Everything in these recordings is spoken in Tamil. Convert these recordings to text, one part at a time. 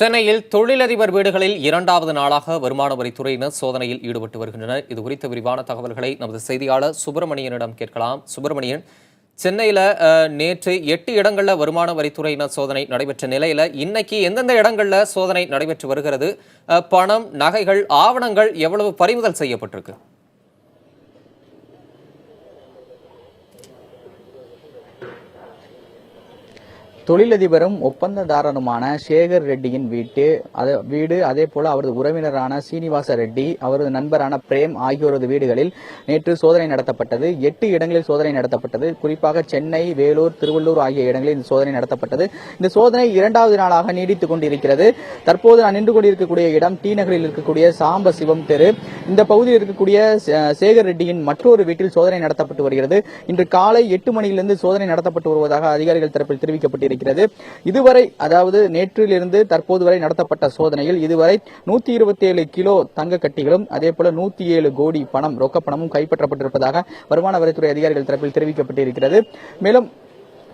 சென்னையில் தொழிலதிபர் வீடுகளில் இரண்டாவது நாளாக வருமான வரித்துறையினர் சோதனையில் ஈடுபட்டு வருகின்றனர். இதுகுறித்த விரிவான தகவல்களை நமது செய்தியாளர் சுப்பிரமணியனிடம் கேட்கலாம். சுப்பிரமணியன், சென்னையில் நேற்று 8 இடங்களில் வருமான வரித்துறையினர் சோதனை நடைபெற்ற நிலையில் இன்னைக்கு எந்தெந்த இடங்களில் சோதனை நடைபெற்று வருகிறது? பணம், நகைகள், ஆவணங்கள் எவ்வளவு பறிமுதல் செய்யப்பட்டிருக்கு? தொழிலதிபரும் ஒப்பந்ததாரருமான சேகர் ரெட்டியின் வீடு அதே போல அவரது உறவினரான சீனிவாச ரெட்டி, அவரது நண்பரான பிரேம் ஆகியோரது வீடுகளில் நேற்று சோதனை நடத்தப்பட்டது. 8 இடங்களில் சோதனை நடத்தப்பட்டது. குறிப்பாக சென்னை, வேலூர், திருவள்ளூர் ஆகிய இடங்களில் இந்த சோதனை நடத்தப்பட்டது. இந்த சோதனை 2வது நாளாக நீடித்துக் கொண்டிருக்கிறது. தற்போது நான் நின்று கொண்டிருக்கக்கூடிய இடம் டி நகரில் இருக்கக்கூடிய சாம்ப சிவம் தெரு. இந்த பகுதியில் இருக்கக்கூடிய சேகர் ரெட்டியின் மற்றொரு வீட்டில் சோதனை நடத்தப்பட்டு வருகிறது. இன்று காலை 8 மணியிலிருந்து சோதனை நடத்தப்பட்டு வருவதாக அதிகாரிகள் தரப்பில் தெரிவிக்கப்பட்டிருக்கிறது. இதுவரை, அதாவது நேற்றிலிருந்து தற்போது வரை நடத்தப்பட்ட சோதனையில் இதுவரை 127 கிலோ தங்க கட்டிகளும் அதே போல 107 கோடி பணம், ரொக்க பணமும் கைப்பற்றப்பட்டிருப்பதாக வருமான வரித்துறை அதிகாரிகள் தரப்பில் தெரிவிக்கப்பட்டிருக்கிறது. மேலும்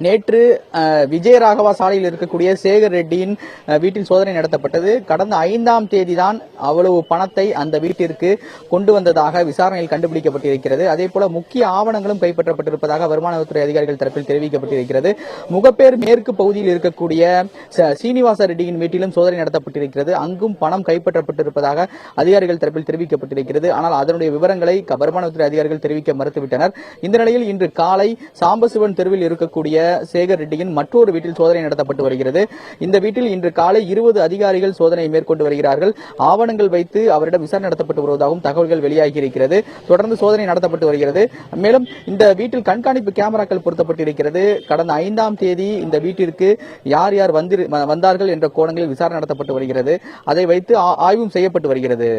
நேற்று விஜயராகவா சாலையில் இருக்கக்கூடிய சேகர் ரெட்டியின் வீட்டில் சோதனை நடத்தப்பட்டது. கடந்த 5ஆம் தேதி தான் அவ்வளவு பணத்தை அந்த வீட்டிற்கு கொண்டு வந்ததாக விசாரணையில் கண்டுபிடிக்கப்பட்டிருக்கிறது. அதே போல முக்கிய ஆவணங்களும் கைப்பற்றப்பட்டிருப்பதாக வருமான வரித்துறை அதிகாரிகள் தரப்பில் தெரிவிக்கப்பட்டிருக்கிறது. முகப்பேர் மேற்கு பகுதியில் இருக்கக்கூடிய சீனிவாச ரெட்டியின் வீட்டிலும் சோதனை நடத்தப்பட்டிருக்கிறது. அங்கும் பணம் கைப்பற்றப்பட்டிருப்பதாக அதிகாரிகள் தரப்பில் தெரிவிக்கப்பட்டிருக்கிறது. ஆனால் அதனுடைய விவரங்களை வருமான வரித்துறை அதிகாரிகள் தெரிவிக்க மறுத்துவிட்டனர். இந்த நிலையில் இன்று காலை சாம்பசிவன் தெருவில் இருக்கக்கூடிய சேகர் ரெட்டியின் மற்றொரு வீட்டில் சோதனை நடத்தப்பட்டு வருகிறது. இந்த வீட்டில் இன்று காலை 20 அதிகாரிகள் சோதனை மேற்கொண்டு வருகிறார்கள். ஆவணங்கள் வைத்து அவரிடம் விசாரணை நடத்தப்பட்டு வருவதாகவும் தகவல்கள் வெளியாகி இருக்கிறது. தொடர்ந்து சோதனை நடத்தப்பட்டு வருகிறது. மேலும் இந்த வீட்டில் கண்காணிப்பு கேமராக்கள் பொருத்தப்பட்டிருக்கிறது. கடந்த 5ஆம் தேதி இந்த வீட்டிற்கு யார் யார் வந்தார்கள் என்ற கோணங்களில் விசாரணை நடத்தப்பட்டு வருகிறது. அதை வைத்து ஆய்வும் செய்யப்பட்டு வருகிறது.